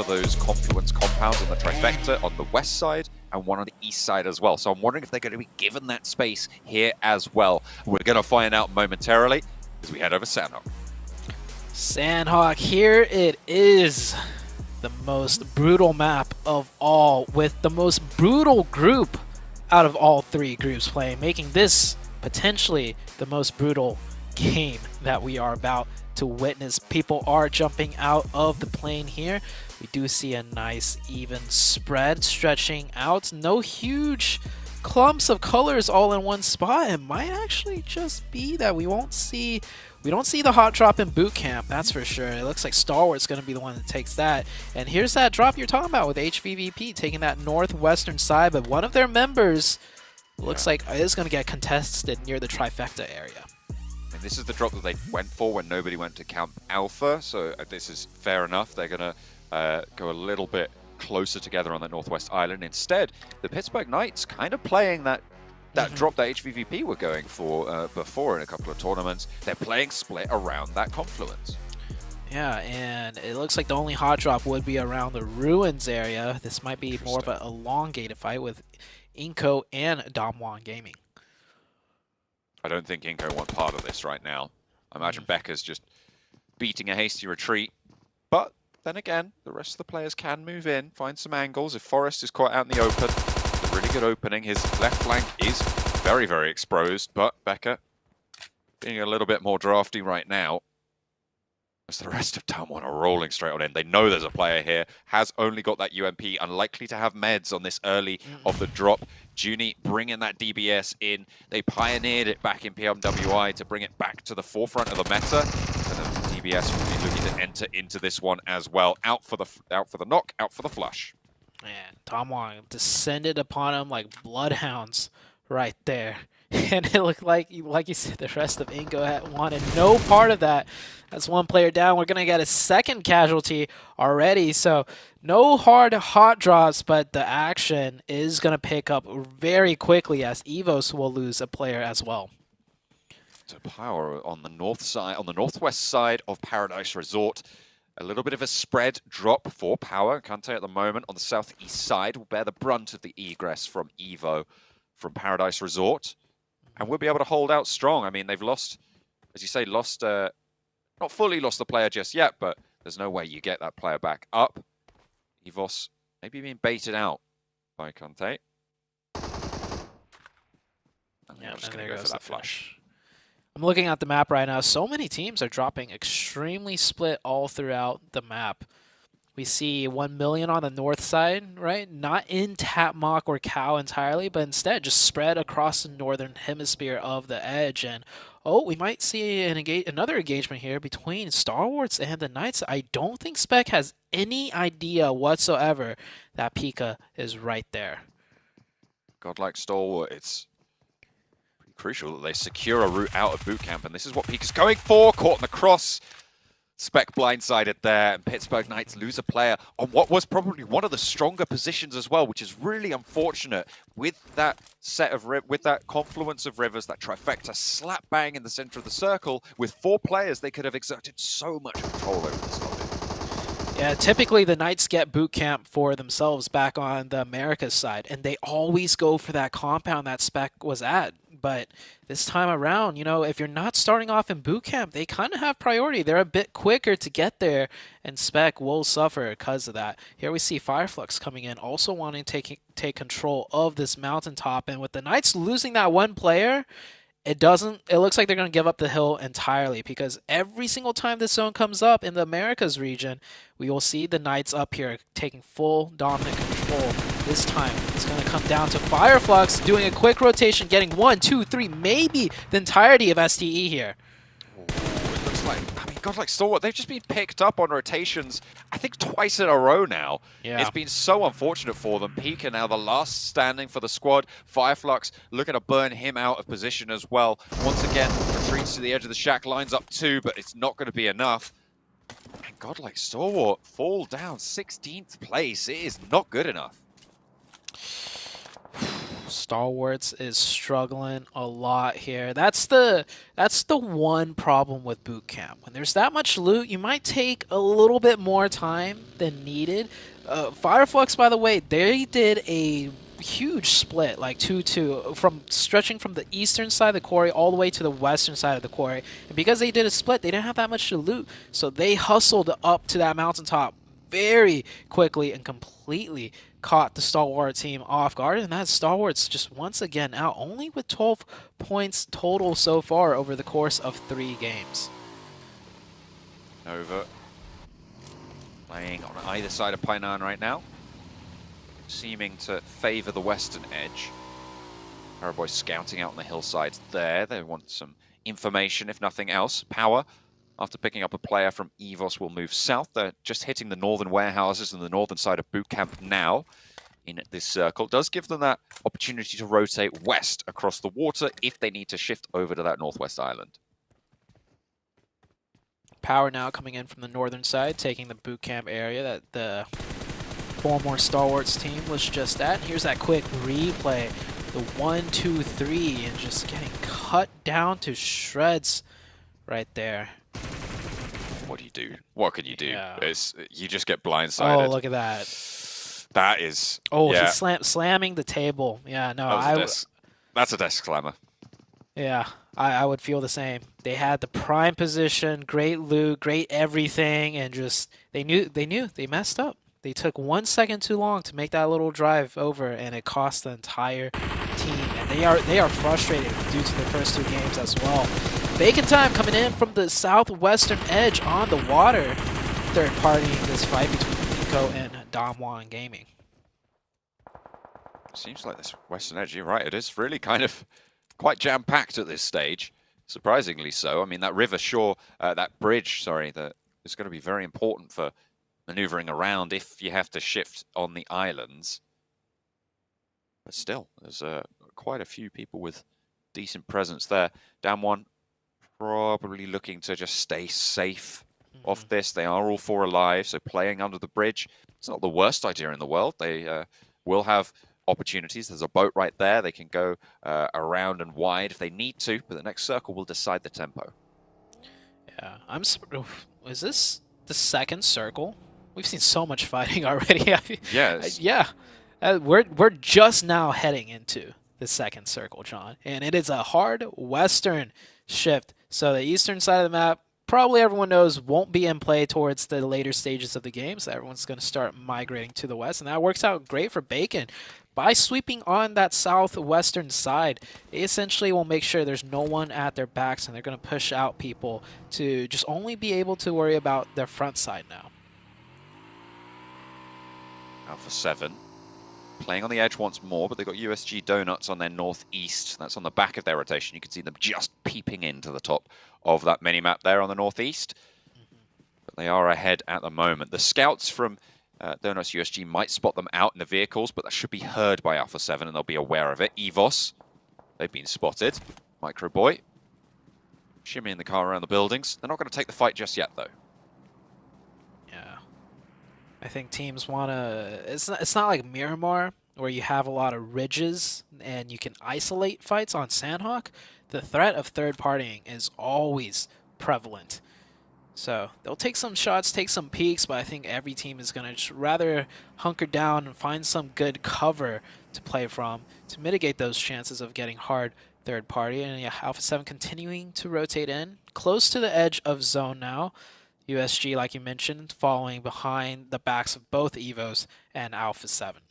of those confluence compounds on the trifecta on the west side and one on the east side as well. So I'm wondering if they're going to be given that space here as well. We're going to find out momentarily as we head over Sanhok. Sanhok, here it is. The most brutal map of all, with the most brutal group out of all three groups playing, making this potentially the most brutal game that we are about to witness. People are jumping out of the plane here. We do see a nice even spread stretching out. No huge clumps of colors all in one spot. It might actually just be that we don't see the hot drop in boot camp, that's for sure. It looks like STALWART's going to be the one that takes that. And here's that drop you're talking about with HVVP taking that northwestern side, but one of their members looks like is going to get contested near the trifecta area. And this is the drop that they went for when nobody went to Camp Alpha, so this is fair enough. They're going to go a little bit closer together on the northwest island. Instead, the Pittsburgh Knights kind of playing that drop that HVVP were going for before in a couple of tournaments. They're playing split around that confluence. Yeah, and it looks like the only hot drop would be around the ruins area. This might be more of an elongated fight with iNCO and Damwon Gaming. I don't think iNCO want part of this right now. I imagine Becca's just beating a hasty retreat. But then again, the rest of the players can move in, find some angles. If Forrest is caught out in the open, a really good opening. His left flank is very, very exposed, but Becca being a little bit more drafty right now. As the rest of Damwon are rolling straight on in. They know there's a player here, has only got that UMP, unlikely to have meds on this early of the drop. Junie bringing that DBS in. They pioneered it back in PMWI to bring it back to the forefront of the meta. And the DBS will be looking to enter into this one as well. Out for the knock, out for the flush. Man, Damwon descended upon him like bloodhounds right there. And it looked like you said, the rest of iNCO had wanted no part of that. That's one player down. We're going to get a second casualty already. So no hard hot drops, but the action is going to pick up very quickly as EVOS will lose a player as well. So POWR on the north side, on the northwest side of Paradise Resort. A little bit of a spread drop for POWR. Kante at the moment on the southeast side will bear the brunt of the egress from Evo from Paradise Resort. And we'll be able to hold out strong. I mean, they've lost, as you say, not fully lost the player just yet, but there's no way you get that player back up. EVOS maybe being baited out by Kante. And they're just going to go for that flush. I'm looking at the map right now. So many teams are dropping extremely split all throughout the map. We see 1 million on the north side, right? Not in Tapmock or Cow entirely, but instead just spread across the northern hemisphere of the edge. And oh, we might see another engagement here between STALWARTS and the Knights. I don't think Spec has any idea whatsoever that Pika is right there. Godlike Stalwart, it's pretty crucial that they secure a route out of boot camp, and this is what Pika's going for. Caught in the cross. Spec blindsided there, and Pittsburgh Knights lose a player on what was probably one of the stronger positions as well, which is really unfortunate with that with that confluence of rivers, that trifecta slap bang in the center of the circle. With 4 players, they could have exerted so much control over this lobby. Yeah, typically the Knights get boot camp for themselves back on the Americas side, and they always go for that compound that Spec was at. But this time around, you know, if you're not starting off in boot camp, they kind of have priority. They're a bit quicker to get there, and Spec will suffer because of that. Here we see Flux coming in, also wanting to take control of this mountaintop. And with the Knights losing that one player, it looks like they're going to give up the hill entirely, because every single time this zone comes up in the Americas region, we will see the Knights up here taking full dominant control. This time, it's going to come down to Flux doing a quick rotation, getting 1, 2, 3, maybe the entirety of STE here. It looks like, I mean, Godlike Stalwart, they've just been picked up on rotations, I think twice in a row now. Yeah. It's been so unfortunate for them. Pika now the last standing for the squad. Flux looking to burn him out of position as well. Once again, retreats to the edge of the shack, lines up 2, but it's not going to be enough. And Godlike Stalwart fall down 16th place. It is not good enough. STALWARTS is struggling a lot here. That's the one problem with boot camp. When there's that much loot, you might take a little bit more time than needed. Flux, by the way, they did a huge split, like 2-2, from stretching from the eastern side of the quarry all the way to the western side of the quarry. And because they did a split, they didn't have that much to loot, so they hustled up to that mountaintop very quickly and completely caught the STALWART team off guard, and that STALWART's just once again out, only with 12 points total so far over the course of 3 games. Nova playing on either side of Painan right now, seeming to favor the western edge. Paraboy scouting out on the hillsides there. They want some information, if nothing else. POWR, after picking up a player from EVOS, will move south. They're just hitting the northern warehouses and the northern side of boot camp now in this circle. It does give them that opportunity to rotate west across the water if they need to shift over to that northwest island. POWR now coming in from the northern side, taking the boot camp area that the former STALWARTS team was just at. Here's that quick replay. The 1-2-3 and just getting cut down to shreds right there. What do you do? What can you do? Yeah. You just get blindsided. Oh, look at that. That is... Oh, yeah. he's slamming the table. Yeah, no, that's a desk slammer. Yeah, I would feel the same. They had the prime position, great loot, great everything, and just they knew they messed up. They took 1 second too long to make that little drive over, and it cost the entire team. And they are frustrated due to their first 2 games as well. Bacon Time coming in from the southwestern edge on the water, third partying this fight between iNCO and Damwon Gaming. Seems like this western edge, you're right, it is really kind of quite jam-packed at this stage, surprisingly so. I mean, that river shore, that bridge, sorry, that is going to be very important for maneuvering around if you have to shift on the islands. But still, there's quite a few people with decent presence there. Damwon probably looking to just stay safe off this. They are all 4 alive, so playing under the bridge, it's not the worst idea in the world. They will have opportunities. There's a boat right there. They can go around and wide if they need to, but the next circle will decide the tempo. Yeah, is this the second circle? We've seen so much fighting already. Yes. Yeah. We're just now heading into the second circle, John, and it is a hard western shift. So the eastern side of the map, probably everyone knows, won't be in play towards the later stages of the game, so everyone's going to start migrating to the west, and that works out great for Bacon. By sweeping on that southwestern side, they essentially will make sure there's no one at their backs, and they're going to push out people to just only be able to worry about their front side now. Alpha 7 playing on the edge once more, but they've got USG Donuts on their northeast. That's on the back of their rotation. You can see them just peeping into the top of that mini-map there on the northeast. But they are ahead at the moment. The scouts from Donuts USG might spot them out in the vehicles, but that should be heard by Alpha 7 and they'll be aware of it. EVOS, they've been spotted. Microboy, shimmying the car around the buildings. They're not going to take the fight just yet, though. I think teams want to... It's not like Miramar, where you have a lot of ridges and you can isolate fights on Sanhok. The threat of third partying is always prevalent. So they'll take some shots, take some peeks, but I think every team is going to just rather hunker down and find some good cover to play from to mitigate those chances of getting hard third party. And yeah, Alpha 7 continuing to rotate in, close to the edge of zone now. USG, like you mentioned, following behind the backs of both EVOS and Alpha 7.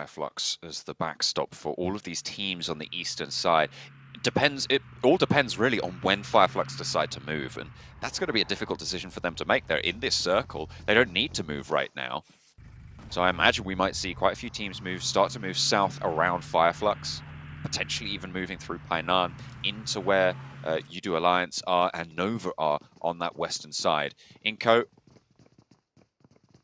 Flux as the backstop for all of these teams on the eastern side. It all depends really on when Flux decide to move, and that's going to be a difficult decision for them to make. They're in this circle. They don't need to move right now. So I imagine we might see quite a few teams start to move south around Flux. Potentially even moving through Painan into where Yoodo Alliance are and Nova are on that western side. iNCO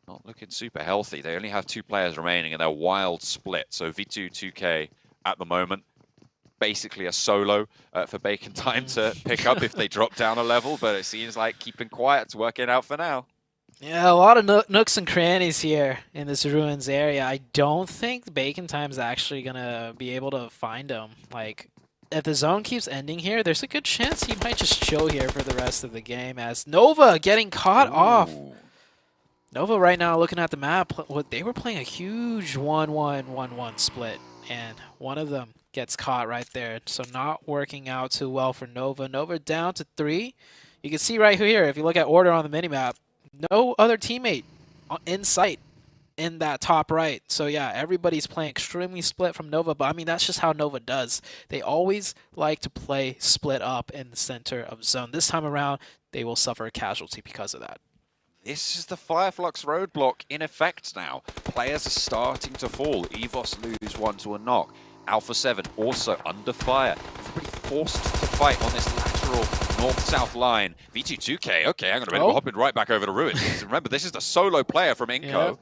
not looking super healthy. They only have 2 players remaining and they're wild split. So V2 2K at the moment, basically a solo for Bacon Time to pick up if they drop down a level, but it seems like keeping quiet's working out for now. Yeah, a lot of nooks and crannies here in this ruins area. I don't think Bacon Time's actually gonna be able to find him. Like, if the zone keeps ending here, there's a good chance he might just chill here for the rest of the game. As Nova getting caught off. Nova right now looking at the map, they were playing a huge 1-1-1-1 split, and one of them gets caught right there. So not working out too well for Nova. Nova down to 3. You can see right here, if you look at order on the minimap, no other teammate in sight in that top right. So yeah, everybody's playing extremely split from Nova, but I mean, that's just how Nova does. They always like to play split up in the center of zone. This time around, they will suffer a casualty because of that. This is the Fireflux roadblock in effect now. Players are starting to fall. EVOS lose one to a knock. Alpha 7 also under fire. Everybody forced to fight on this lateral north-south line. V22K, okay, I'm going to hop right back over to Ruins. Remember, this is the solo player from iNCO.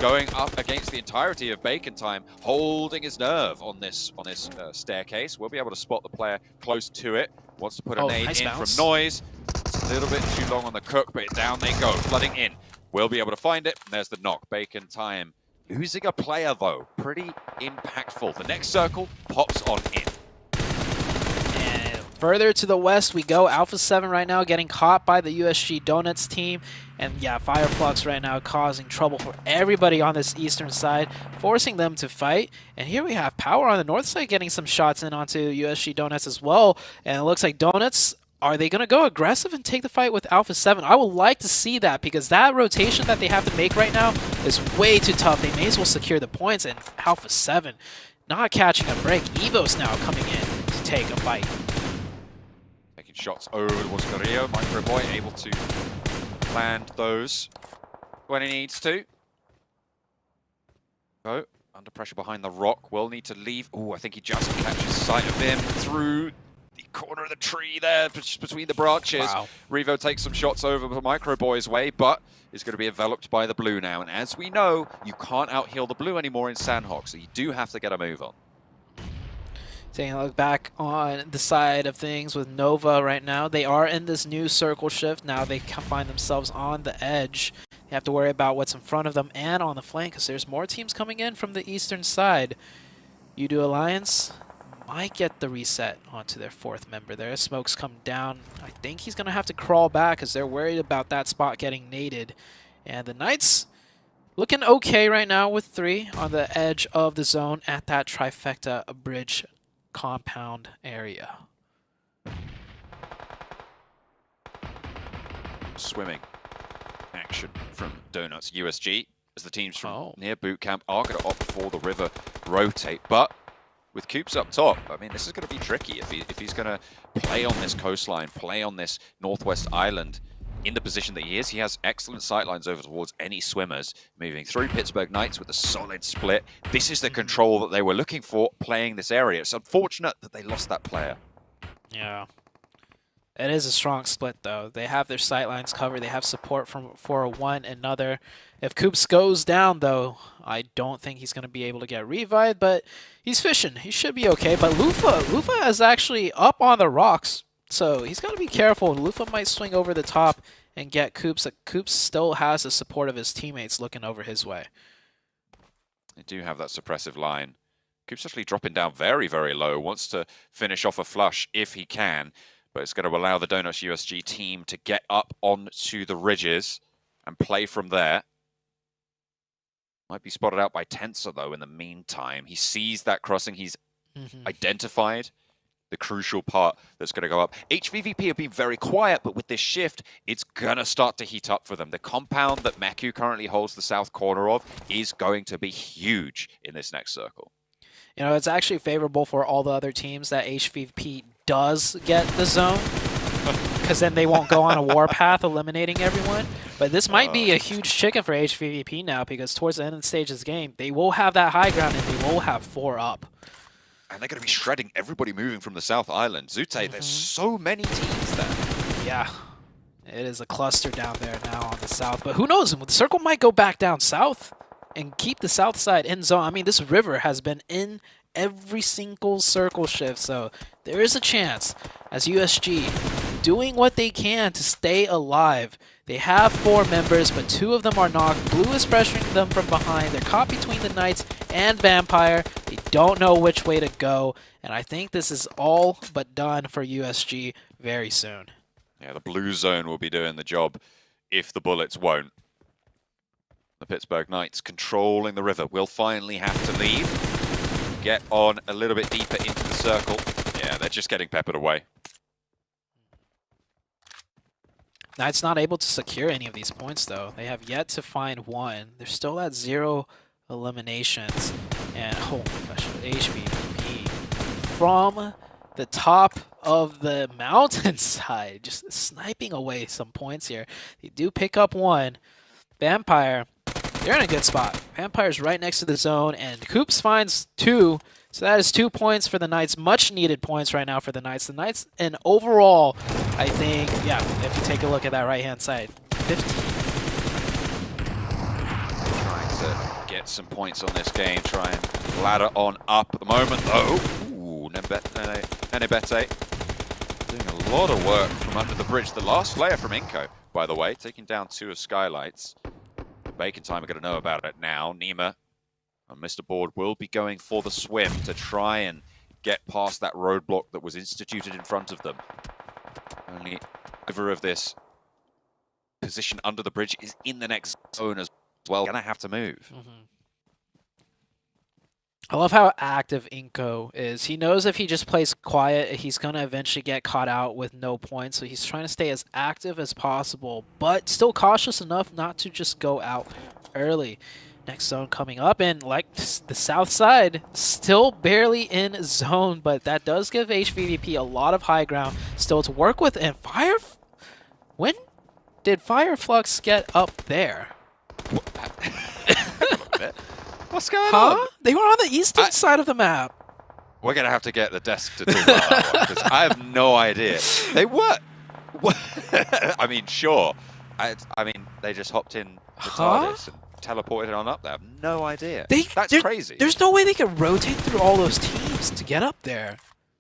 Going up against the entirety of Bacon Time, holding his nerve on this staircase. We'll be able to spot the player close to it. Wants to put a nade in from Noise. It's a little bit too long on the cook, but down they go, flooding in. We'll be able to find it. There's the knock. Bacon Time losing a player, though. Pretty impactful. The next circle pops on in. And further to the west we go. Alpha 7 right now getting caught by the USG Donuts team. And yeah, Fireflux right now causing trouble for everybody on this eastern side, forcing them to fight. And here we have POWR on the north side getting some shots in onto USG Donuts as well. And it looks like Donuts, are they going to go aggressive and take the fight with Alpha 7? I would like to see that, because that rotation that they have to make right now is way too tough. They may as well secure the points, and Alpha 7 not catching a break. EVOS now coming in to take a fight. Taking shots over towards Carrillo. Micro Boy able to land those when he needs to. Oh, under pressure behind the rock. Will need to leave. Oh, I think he just catches sight of him through the corner of the tree there, just between the branches. Wow. Revo takes some shots over the Micro Boy's way, but is going to be enveloped by the blue now. And as we know, you can't out-heal the blue anymore in Sanhok, so you do have to get a move on. Taking a look back on the side of things with Nova right now. They are in this new circle shift. Now they can find themselves on the edge. They have to worry about what's in front of them and on the flank, because there's more teams coming in from the eastern side. Yoodo Alliance might get the reset onto their 4th member there. Smoke's come down. I think he's going to have to crawl back, because they're worried about that spot getting naded. And the Knights looking okay right now with 3 on the edge of the zone at that trifecta bridge compound area. Swimming action from Donuts USG as the teams from near boot camp are going to opt for the river rotate, but with Coops up top, I mean, this is going to be tricky if he's going to play on this coastline, play on this northwest island in the position that he is. He has excellent sightlines over towards any swimmers, moving through PITTSBURGH Knights with a solid split. This is the control that they were looking for playing this area. It's unfortunate that they lost that player. Yeah. It is a strong split, though. They have their sightlines covered. They have support from for one another. If Coops goes down, though, I don't think he's going to be able to get revived, but he's fishing. He should be okay. But Lufa is actually up on the rocks, so he's got to be careful. Lufa might swing over the top and get Coops. Coops still has the support of his teammates looking over his way. They do have that suppressive line. Coops actually dropping down very, very low. Wants to finish off a flush if he can, but it's going to allow the Donuts USG team to get up onto the ridges and play from there. Might be spotted out by Tensor, though, in the meantime. He sees that crossing. He's identified the crucial part that's going to go up. HVVP have been very quiet, but with this shift, it's going to start to heat up for them. The compound that Meku currently holds the south corner of is going to be huge in this next circle. You know, it's actually favorable for all the other teams that HVVP does get the zone, because then they won't go on a warpath eliminating everyone. But this might be a huge chicken for HVVP now, because towards the end of the stage of this game, they will have that high ground and they will have 4 up. And they're going to be shredding everybody moving from the South Island. Zute, there's so many teams there. Yeah, it is a cluster down there now on the south. But who knows? The circle might go back down south and keep the south side in zone. I mean, this river has been in every single circle shift, so there is a chance as USG doing what they can to stay alive. They have 4 members, but 2 of them are knocked. Blue is pressuring them from behind. They're caught between the Knights and Vampire. They don't know which way to go, and I think this is all but done for USG very soon. Yeah, the blue zone will be doing the job if the bullets won't. The Pittsburgh Knights controlling the river will finally have to leave. Get on a little bit deeper into the circle. Yeah, they're just getting peppered away. Knights not able to secure any of these points, though. They have yet to find one. They're still at 0 eliminations. And, oh my gosh, HVVP from the top of the mountainside, just sniping away some points here. They do pick up one. Vampire, they're in a good spot. Vampire's right next to the zone, and Coops finds 2. So that is 2 points for the Knights. Much needed points right now for the Knights. The Knights, and overall, I think, yeah, if you take a look at that right-hand side, 15. Trying to get some points on this game, try and ladder on up at the moment, though. Ooh, Nenebete doing a lot of work from under the bridge. The last player from iNCO, by the way, taking down 2 of SKYLIGHTZ. Bacon Time are going to know about it now. Nima and Mr. Board will be going for the swim to try and get past that roadblock that was instituted in front of them. Only over of this position under the bridge is in the next zone as well. Gonna have to move. I love how active iNCO is. He knows if he just plays quiet, he's going to eventually get caught out with no points. So he's trying to stay as active as possible, but still cautious enough not to just go out early. Next zone coming up, and like the south side, still barely in zone, but that does give HVVP a lot of high ground still to work with. And when did Flux get up there? What's going on? They were on the eastern side of the map. We're going to have to get the desk to talk about that one, because I have no idea. They were... I mean, sure. I mean, they just hopped in the TARDIS and teleported on up there. I have no idea. That's crazy. There's no way they could rotate through all those teams to get up there.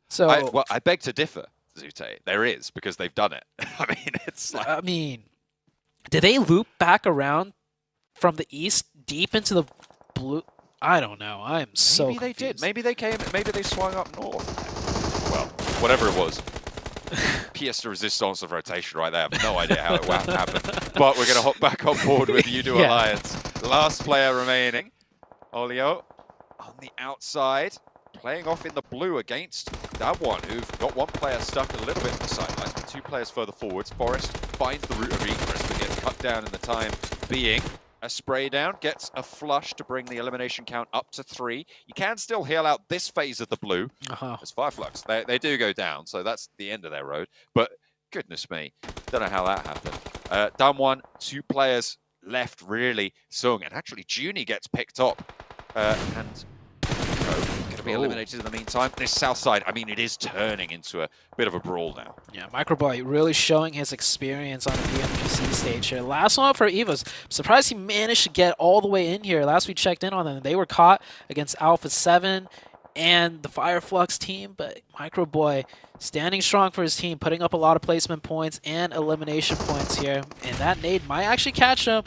So well, I beg to differ, Zute. There is, because they've done it. I mean, it's like... I mean, did they loop back around from the east deep into the blue? I don't know. I'm so Maybe they confused. did. Maybe they came. Maybe they swung up north. Well, whatever it was. Pièce de resistance of rotation right there. I have no idea how it happened. But we're going to hop back on board with Yoodo Alliance. Last player remaining. Olio on the outside. Playing off in the blue against that one, who've got one player stuck a little bit on the sidelines, but 2 players further forwards. Forest finds the route of egress, but gets cut down in the time being. A spray down, gets a flush to bring the elimination count up to 3. You can still heal out this phase of the blue. As Fireflux, they do go down, so that's the end of their road. But goodness me, don't know how that happened. Done one, 2 players left really. Sung, and actually Junie gets picked up. And going to be eliminated in the meantime. This south side, I mean, it is turning into a bit of a brawl now. Yeah, Microboy really showing his experience on the PMGC stage here. Last one for EVOS. I'm surprised he managed to get all the way in here. Last we checked in on them, they were caught against Alpha 7 and the Fireflux team, but Microboy standing strong for his team, putting up a lot of placement points and elimination points here. And that nade might actually catch him.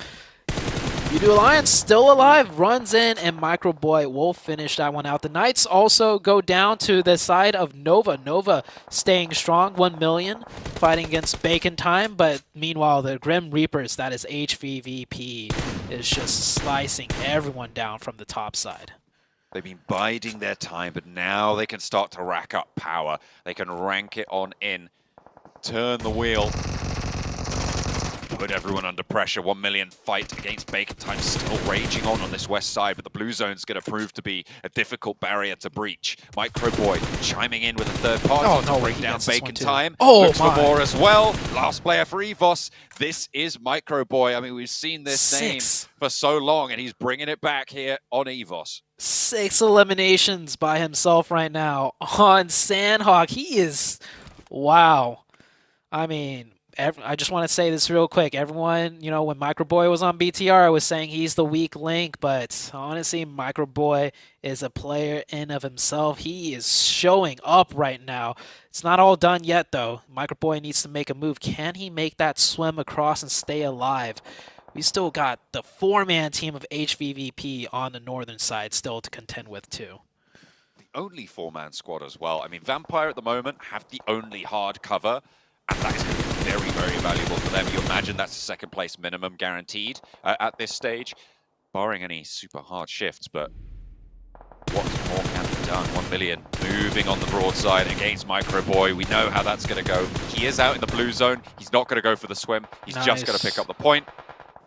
Yoodo Alliance still alive, runs in, and Microboy will finish that one out. The Knights also go down to the side of Nova. Nova staying strong, 1 million, fighting against Bacon Time, but meanwhile, the Grim Reapers, that is HVVP, is just slicing everyone down from the top side. They've been biding their time, but now they can start to rack up power. They can rank it on in, turn the wheel, put everyone under pressure. 1 million fight against Bacon Time still raging on this west side, but the blue zone's going to prove to be a difficult barrier to breach. Microboy chiming in with a third party to bring down Bacon Time. Looks for more as well. Last player for EVOS. This is Microboy. I mean, we've seen this name for so long, and he's bringing it back here on EVOS. 6 eliminations by himself right now on Sanhok. He is, wow. I mean, I just want to say this real quick. Everyone, you know, when Microboy was on BTR, I was saying he's the weak link, but honestly, Microboy is a player in of himself. He is showing up right now. It's not all done yet, though. Microboy needs to make a move. Can he make that swim across and stay alive? We still got the 4-man team of HVVP on the northern side still to contend with, too. The only 4-man squad as well. I mean, Vampire at the moment have the only hard cover, and that is going to be very, very valuable for them. You imagine that's a second place minimum guaranteed at this stage, barring any super hard shifts, but what more can be done? 1 million moving on the broadside against Microboy. We know how that's going to go. He is out in the blue zone. He's not going to go for the swim. He's just going to pick up the point.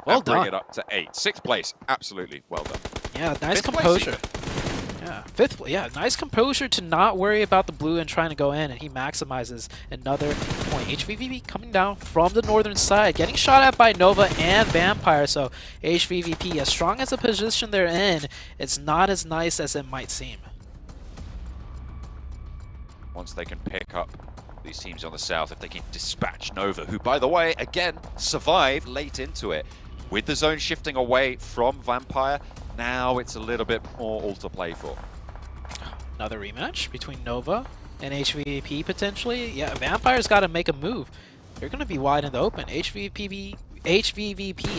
Well and bring done. it up to 8. 6th place. Absolutely well done. Yeah, nice 5th composure. place Yeah, 5th. Yeah, nice composure to not worry about the blue and trying to go in, and he maximizes another point. HVVP coming down from the northern side, getting shot at by Nova and Vampire. So HVVP, as strong as the position they're in, it's not as nice as it might seem. Once they can pick up these teams on the south, if they can dispatch Nova, who, by the way, again, survived late into it. With the zone shifting away from Vampire, now it's a little bit more all to play for. Another rematch between Nova and HVVP potentially. Yeah, Vampire's got to make a move. They're going to be wide in the open. HVVP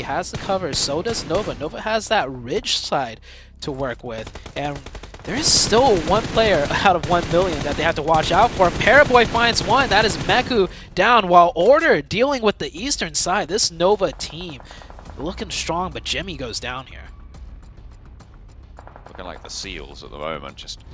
has the cover, so does Nova. Nova has that ridge side to work with, and there is still one player out of 1 million that they have to watch out for. Paraboy finds one. That is Meku down, while Order dealing with the eastern side. This Nova team looking strong, but Jimmy goes down here. Looking like the seals at the moment, just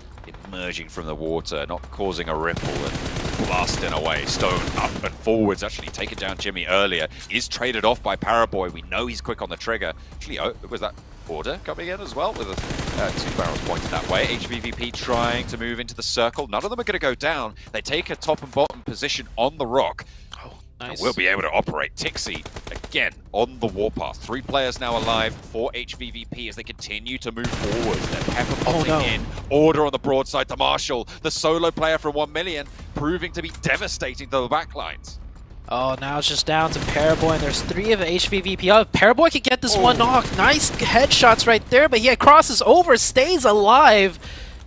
emerging from the water, not causing a ripple and blasting away. Stone up and forwards, actually taken down Jimmy earlier. Is traded off by Paraboy. We know he's quick on the trigger. Actually, was that Order coming in as well with a 2 barrels pointed that way? HVVP trying to move into the circle. None of them are going to go down. They take a top and bottom position on the rock. Nice. We'll be able to operate. Tixi, again, on the warpath. 3 players now alive for HVVP as they continue to move forward. They're pepper potting in. Order on the broadside to Marshall, the solo player from 1 million, proving to be devastating to the backlines. Oh, now it's just down to Paraboy, and there's 3 of HVVP. Oh, Paraboy could get this one knock. Nice headshots right there, but he crosses over, stays alive.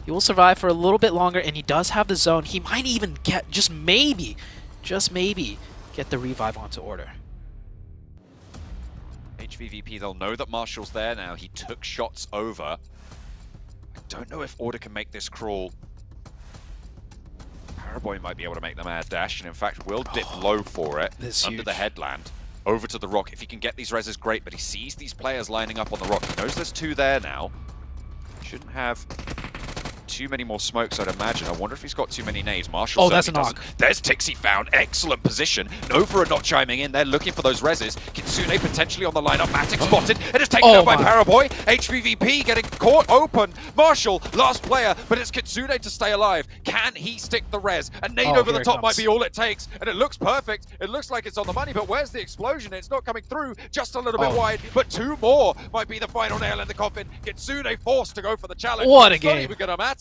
He will survive for a little bit longer, and he does have the zone. He might even get, just maybe, get the revive onto Order. HVVP, they'll know that Marshall's there now. He took shots over. I don't know if Order can make this crawl. Paraboy might be able to make the mad dash, and in fact will dip low for it under the headland. Over to the rock. If he can get these reses, great, but he sees these players lining up on the rock. He knows there's 2 there now. Shouldn't have too many more smokes, I'd imagine. I wonder if he's got too many nades. Marshall. Oh, that's a knock. There's Tixi found. Excellent position. Nova are not chiming in. They're looking for those reses. Kitsune potentially on the lineup. Matic spotted. It is taken out by Paraboy. HVVP getting caught open. Marshall, last player, but it's Kitsune to stay alive. Can he stick the res? A nade over the top might be all it takes, and it looks perfect. It looks like it's on the money, but where's the explosion? It's not coming through. Just a little bit wide, but 2 more might be the final nail in the coffin. Kitsune forced to go for the challenge. What a game. It's game. not even gonna matter.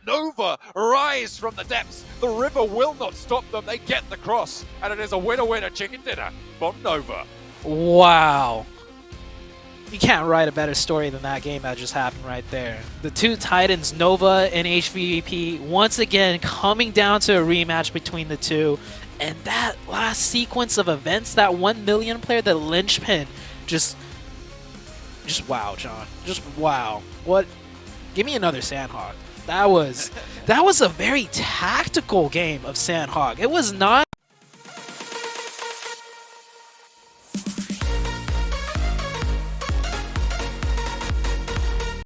Nova rise from the depths. The river will not stop them. They get the cross, and it is a winner-winner chicken dinner from Nova. Wow. You can't write a better story than that game that just happened right there. The 2 Titans, Nova and HVVP, once again coming down to a rematch between the 2. And that last sequence of events, that 1 million player, the linchpin, just wow, John. Just wow. What? Give me another Sanhok. That was a very tactical game of Sanhok. It was not